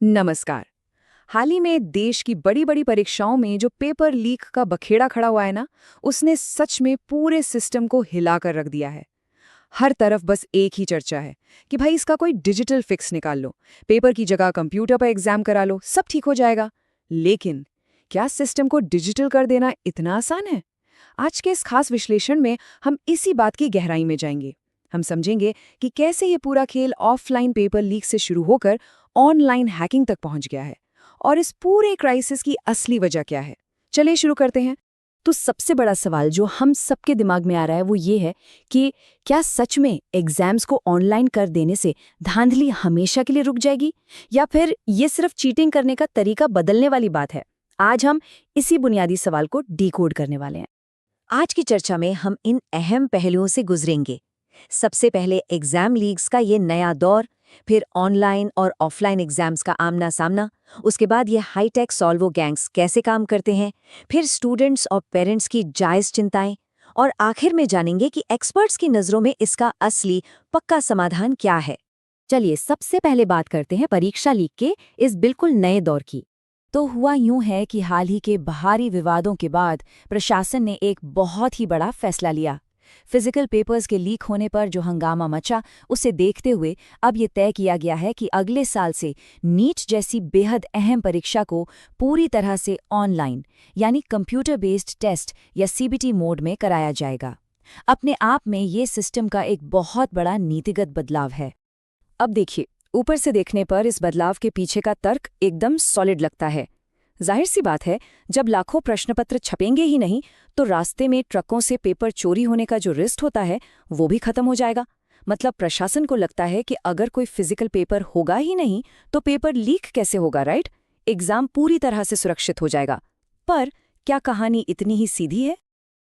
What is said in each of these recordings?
नमस्कार। हाल ही में देश की बड़ी बड़ी परीक्षाओं में जो पेपर लीक का बखेड़ा खड़ा हुआ है ना, उसने सच में पूरे सिस्टम को हिला कर रख दिया है। हर तरफ बस एक ही चर्चा है कि भाई इसका कोई डिजिटल फिक्स निकाल लो, पेपर की जगह कंप्यूटर पर एग्जाम करा लो, सब ठीक हो जाएगा। लेकिन क्या सिस्टम को डिजिटल कर देना इतना आसान है? आज के इस खास विश्लेषण में हम इसी बात की गहराई में जाएंगे। हम समझेंगे कि कैसे ये पूरा खेल ऑफलाइन पेपर लीक से शुरू होकर ऑनलाइन हैकिंग तक पहुंच गया है और इस पूरे क्राइसिस की असली वजह क्या है। चलिए शुरू करते हैं। तो सबसे बड़ा सवाल जो हम सबके दिमाग में आ रहा है वो ये है कि क्या सच में एग्जाम्स को ऑनलाइन कर देने से धांधली हमेशा के लिए रुक जाएगी या फिर ये सिर्फ चीटिंग करने का तरीका बदलने वाली बात है। आज हम इसी बुनियादी सवाल को डिकोड करने वाले हैं। आज की चर्चा में हम इन अहम पहलुओं से गुजरेंगे। सबसे पहले एग्जाम लीक्स का ये नया दौर, फिर ऑनलाइन और ऑफलाइन एग्जाम्स का आमना सामना, उसके बाद ये हाईटेक सॉल्वो गैंग्स कैसे काम करते हैं, फिर स्टूडेंट्स और पेरेंट्स की जायज़ चिंताएं, और आखिर में जानेंगे कि एक्सपर्ट्स की नज़रों में इसका असली पक्का समाधान क्या है। चलिए सबसे पहले बात करते हैं परीक्षा लीक के इस बिल्कुल नए दौर की। तो हुआ यूं है कि हाल ही के बाहरी विवादों के बाद प्रशासन ने एक बहुत ही बड़ा फैसला लिया। फिजिकल पेपर्स के लीक होने पर जो हंगामा मचा, उसे देखते हुए अब ये तय किया गया है कि अगले साल से नीट जैसी बेहद अहम परीक्षा को पूरी तरह से ऑनलाइन यानी कंप्यूटर बेस्ड टेस्ट या सीबीटी मोड में कराया जाएगा। अपने आप में ये सिस्टम का एक बहुत बड़ा नीतिगत बदलाव है। अब देखिए, ऊपर से देखने पर इस बदलाव के पीछे का तर्क एकदम सॉलिड लगता है। जाहिर सी बात है, जब लाखों प्रश्नपत्र छपेंगे ही नहीं तो रास्ते में ट्रकों से पेपर चोरी होने का जो रिस्क होता है वो भी खत्म हो जाएगा। मतलब प्रशासन को लगता है कि अगर कोई फिजिकल पेपर होगा ही नहीं तो पेपर लीक कैसे होगा, राइट? एग्जाम पूरी तरह से सुरक्षित हो जाएगा। पर क्या कहानी इतनी ही सीधी है?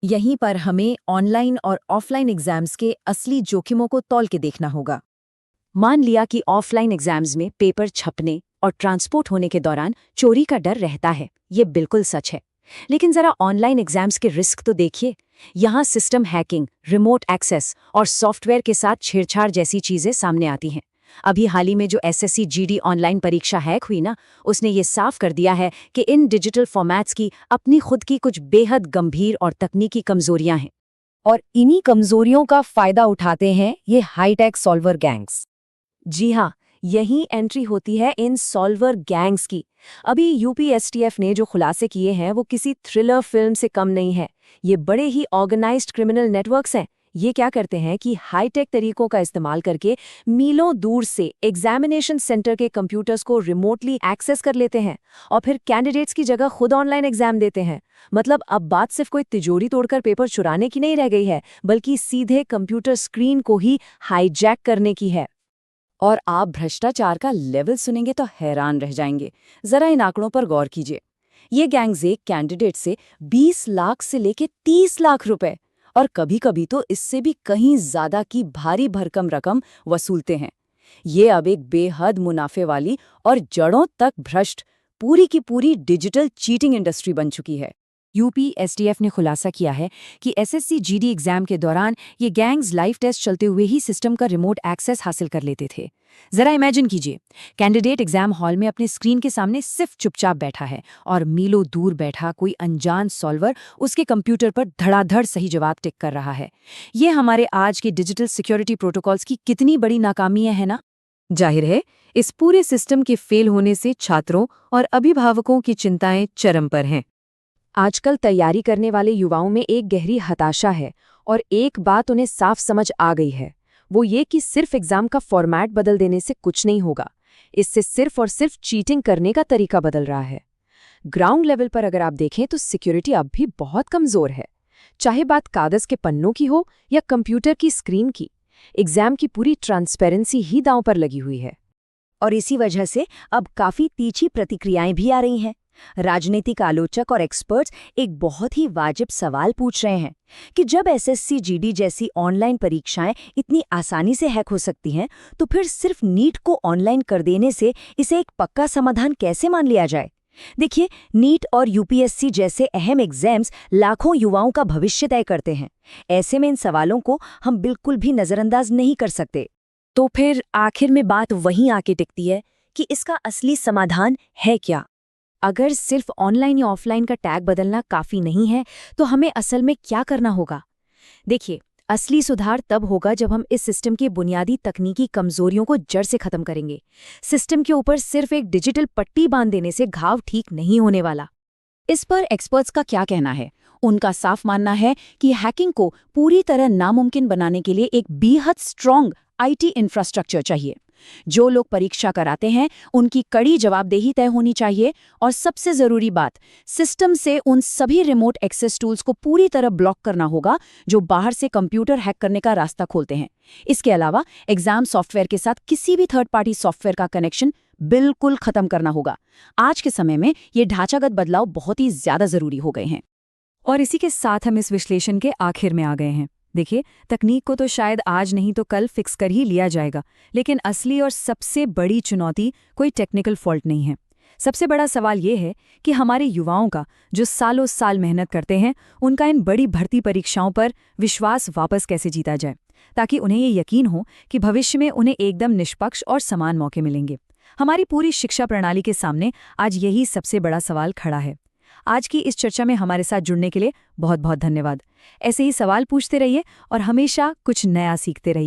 यहीं पर हमें ऑनलाइन और ऑफलाइन एग्जाम्स के असली जोखिमों को तौल के देखना होगा। मान लिया कि ऑफलाइन एग्जाम्स में पेपर छपने और ट्रांसपोर्ट होने के दौरान चोरी का डर रहता है, ये बिल्कुल सच है। लेकिन जरा ऑनलाइन एग्जाम्स के रिस्क तो देखिए। यहाँ सिस्टम हैकिंग, रिमोट एक्सेस और सॉफ्टवेयर के साथ छेड़छाड़ जैसी चीजें सामने आती हैं। अभी हाल ही में जो एसएससी जीडी ऑनलाइन परीक्षा हैक हुई ना, उसने ये साफ कर दिया है कि इन डिजिटल फॉर्मेट्स की अपनी खुद की कुछ बेहद गंभीर और तकनीकी कमजोरियां हैं, और इन्हीं कमजोरियों का फायदा उठाते हैं ये हाईटेक सॉल्वर गैंग्स। जी हाँ, यही एंट्री होती है इन सॉल्वर गैंग्स की। अभी यूपीएसटीएफ ने जो खुलासे किए हैं वो किसी थ्रिलर फिल्म से कम नहीं है। ये बड़े ही ऑर्गेनाइज्ड क्रिमिनल नेटवर्क्स हैं। ये क्या करते हैं कि हाईटेक तरीकों का इस्तेमाल करके मीलों दूर से एग्जामिनेशन सेंटर के कंप्यूटर्स को रिमोटली एक्सेस कर लेते हैं और फिर कैंडिडेट्स की जगह खुद ऑनलाइन एग्जाम देते हैं। मतलब अब बात सिर्फ कोई तिजोरी तोड़कर पेपर चुराने की नहीं रह गई है, बल्कि सीधे कंप्यूटर स्क्रीन को ही हाईजैक करने की है। और आप भ्रष्टाचार का लेवल सुनेंगे तो हैरान रह जाएंगे। जरा इन आंकड़ों पर गौर कीजिए। ये गैंग्स एक कैंडिडेट से 20 लाख से लेके 30 लाख रुपए और कभी-कभी तो इससे भी कहीं ज्यादा की भारी भरकम रकम वसूलते हैं। ये अब एक बेहद मुनाफे वाली और जड़ों तक भ्रष्ट पूरी की पूरी डिजिटल चीटिंग इंडस्ट्री बन चुकी है। यूपीएसटीएफ ने खुलासा किया है कि एसएससी जीडी एग्जाम के दौरान ये गैंग्स लाइव टेस्ट चलते हुए ही सिस्टम का रिमोट एक्सेस हासिल कर लेते थे। जरा इमेजिन कीजिए, कैंडिडेट एग्जाम हॉल में अपने स्क्रीन के सामने सिर्फ चुपचाप बैठा है और मीलों दूर बैठा कोई अनजान सॉल्वर उसके कंप्यूटर पर धड़ाधड़ सही जवाब टिक कर रहा है। ये हमारे आज के डिजिटल सिक्योरिटी प्रोटोकॉल्स की कितनी बड़ी नाकामी है ना? जाहिर है, इस पूरे सिस्टम के फेल होने से छात्रों और अभिभावकों की चिंताएं चरम पर हैं। आजकल तैयारी करने वाले युवाओं में एक गहरी हताशा है और एक बात उन्हें साफ समझ आ गई है, वो ये कि सिर्फ एग्जाम का फॉर्मेट बदल देने से कुछ नहीं होगा। इससे सिर्फ और सिर्फ चीटिंग करने का तरीका बदल रहा है। ग्राउंड लेवल पर अगर आप देखें तो सिक्योरिटी अब भी बहुत कमजोर है। चाहे बात कागज के पन्नों की हो या कंप्यूटर की स्क्रीन की, एग्जाम की पूरी ट्रांसपेरेंसी ही दांव पर लगी हुई है। और इसी वजह से अब काफी तीखी प्रतिक्रियाएं भी आ रही हैं। राजनीतिक आलोचक और एक्सपर्ट्स एक बहुत ही वाजिब सवाल पूछ रहे हैं कि जब एसएससी जीडी जैसी ऑनलाइन परीक्षाएं इतनी आसानी से हैक हो सकती हैं, तो फिर सिर्फ नीट को ऑनलाइन कर देने से इसे एक पक्का समाधान कैसे मान लिया जाए? देखिए, नीट और यूपीएससी जैसे अहम एग्जाम्स लाखों युवाओं का भविष्य तय करते हैं। ऐसे में इन सवालों को हम बिल्कुल भी नजरअंदाज नहीं कर सकते। तो फिर आखिर में बात वहीं आके टिकती है कि इसका असली समाधान है क्या। अगर सिर्फ ऑनलाइन या ऑफलाइन का टैग बदलना काफी नहीं है, तो हमें असल में क्या करना होगा? देखिए, असली सुधार तब होगा जब हम इस सिस्टम की बुनियादी तकनीकी कमजोरियों को जड़ से खत्म करेंगे। सिस्टम के ऊपर सिर्फ एक डिजिटल पट्टी बांध देने से घाव ठीक नहीं होने वाला। इस पर एक्सपर्ट्स का क्या कहना है? उनका साफ मानना है कि हैकिंग को पूरी तरह नामुमकिन बनाने के लिए एक बेहद स्ट्रॉन्ग आईटी इंफ्रास्ट्रक्चर चाहिए। जो लोग परीक्षा कराते हैं उनकी कड़ी जवाबदेही तय होनी चाहिए, और सबसे जरूरी बात, सिस्टम से उन सभी रिमोट एक्सेस टूल्स को पूरी तरह ब्लॉक करना होगा जो बाहर से कंप्यूटर हैक करने का रास्ता खोलते हैं। इसके अलावा एग्जाम सॉफ्टवेयर के साथ किसी भी थर्ड पार्टी सॉफ्टवेयर का कनेक्शन बिल्कुल खत्म करना होगा। आज के समय में ये ढांचागत बदलाव बहुत ही ज्यादा जरूरी हो गए हैं। और इसी के साथ हम इस विश्लेषण के आखिर में आ गए हैं। देखिए, तकनीक को तो शायद आज नहीं तो कल फिक्स कर ही लिया जाएगा, लेकिन असली और सबसे बड़ी चुनौती कोई टेक्निकल फॉल्ट नहीं है। सबसे बड़ा सवाल ये है कि हमारे युवाओं का, जो सालों साल मेहनत करते हैं, उनका इन बड़ी भर्ती परीक्षाओं पर विश्वास वापस कैसे जीता जाए, ताकि उन्हें ये यकीन हो कि भविष्य में उन्हें एकदम निष्पक्ष और समान मौके मिलेंगे। हमारी पूरी शिक्षा प्रणाली के सामने आज यही सबसे बड़ा सवाल खड़ा है। आज की इस चर्चा में हमारे साथ जुड़ने के लिए बहुत बहुत धन्यवाद। ऐसे ही सवाल पूछते रहिए और हमेशा कुछ नया सीखते रहिए।